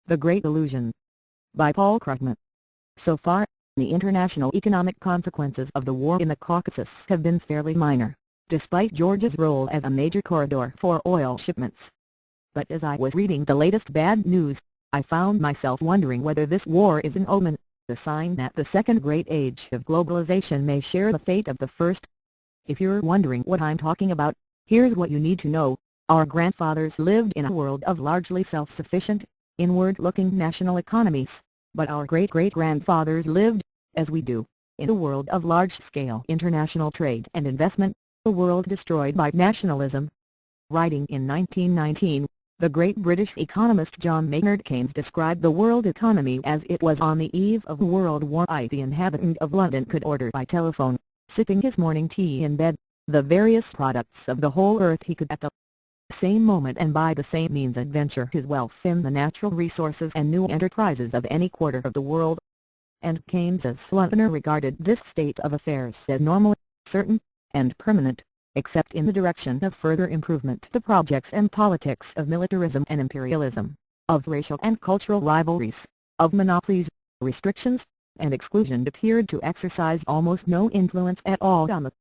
The Great Illusion. By Paul Krugman. So far, the international economic consequences of the war in the Caucasus have been fairly minor, despite Georgia's role as a major corridor for oil shipments. But as I was reading the latest bad news, I found myself wondering whether this war is an omen, a sign that the second great age of globalization may share the fate of the first. If you're wondering what I'm talking about, here's what you need to know. Our grandfathers lived in a world of largely self-sufficient, inward-looking national economies, but our great-great-grandfathers lived, as we do, in a world of large-scale international trade and investment, a world destroyed by nationalism. Writing in 1919, the great British economist John Maynard Keynes described the world economy as it was on the eve of World War I. The inhabitant of London could order by telephone, sipping his morning tea in bed, the various products of the whole earth he could at the same moment and by the same means adventure his wealth in the natural resources and new enterprises of any quarter of the world. And Keynes as Londoner regarded this state of affairs as normal, certain, and permanent, except in the direction of further improvement. The projects and politics of militarism and imperialism, of racial and cultural rivalries, of monopolies, restrictions, and exclusion appeared to exercise almost no influence at all on the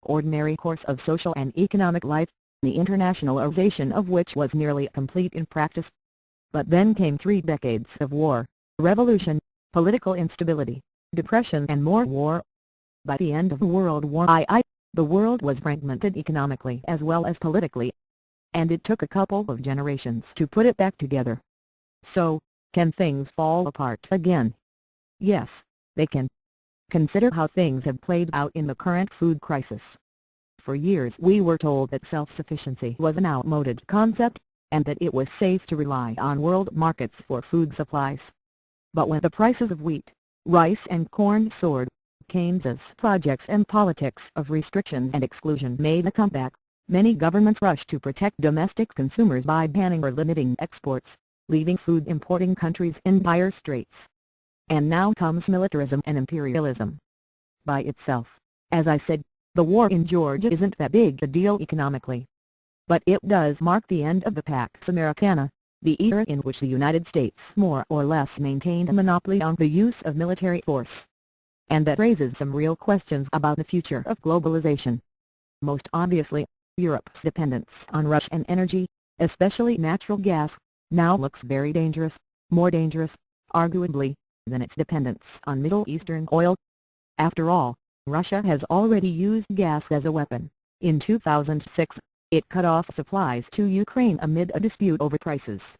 ordinary course of social and economic life, the internationalization of which was nearly complete in practice. But then came 3 decades of war, revolution, political instability, depression and more war. By the end of World War I, the world was fragmented economically as well as politically, and it took a couple of generations to put it back together. So, can things fall apart again? Yes, they can. Consider how things have played out in the current food crisis. For years we were told that self-sufficiency was an outmoded concept, and that it was safe to rely on world markets for food supplies. But when the prices of wheat, rice and corn soared, Keynes's projects and politics of restriction and exclusion made a comeback. Many governments rushed to protect domestic consumers by banning or limiting exports, leaving food importing countries in dire straits. And now comes militarism and imperialism. By itself, as I said, the war in Georgia isn't that big a deal economically. But it does mark the end of the Pax Americana, the era in which the United States more or less maintained a monopoly on the use of military force. And that raises some real questions about the future of globalization. Most obviously, Europe's dependence on Russian energy, especially natural gas, now looks very dangerous, more dangerous, arguably, than its dependence on Middle Eastern oil. After all, Russia has already used gas as a weapon. In 2006, it cut off supplies to Ukraine amid a dispute over prices.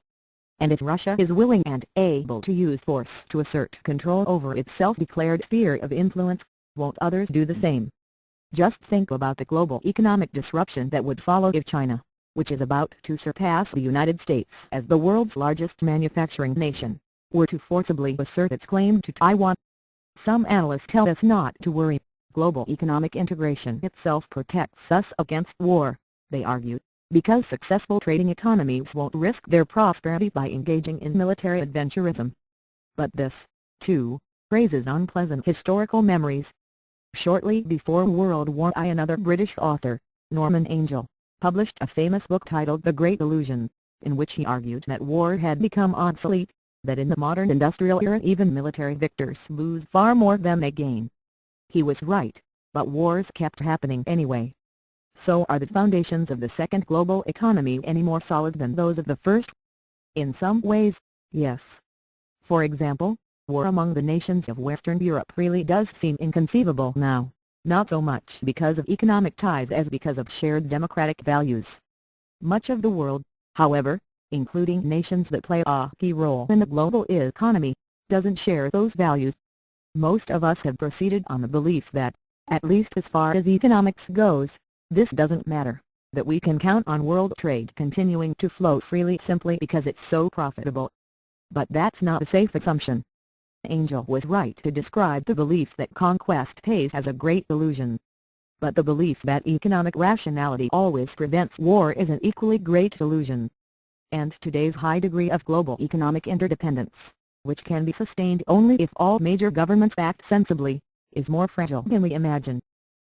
And if Russia is willing and able to use force to assert control over its self-declared sphere of influence, won't others do the same? Just think about the global economic disruption that would follow if China, which is about to surpass the United States as the world's largest manufacturing nation, were to forcibly assert its claim to Taiwan. Some analysts tell us not to worry. Global economic integration itself protects us against war, they argue, because successful trading economies won't risk their prosperity by engaging in military adventurism. But this, too, raises unpleasant historical memories. Shortly before World War I, another British author, Norman Angell, published a famous book titled The Great Illusion, in which he argued that war had become obsolete, that in the modern industrial era even military victors lose far more than they gain. He was right, but wars kept happening anyway. So are the foundations of the second global economy any more solid than those of the first? In some ways, yes. For example, war among the nations of Western Europe really does seem inconceivable now, not so much because of economic ties as because of shared democratic values. Much of the world, however, including nations that play a key role in the global economy, doesn't share those values. Most of us have proceeded on the belief that, at least as far as economics goes, this doesn't matter, that we can count on world trade continuing to flow freely simply because it's so profitable. But that's not a safe assumption. Angell was right to describe the belief that conquest pays as a great illusion. But the belief that economic rationality always prevents war is an equally great illusion. And today's high degree of global economic interdependence, which can be sustained only if all major governments act sensibly, is more fragile than we imagine.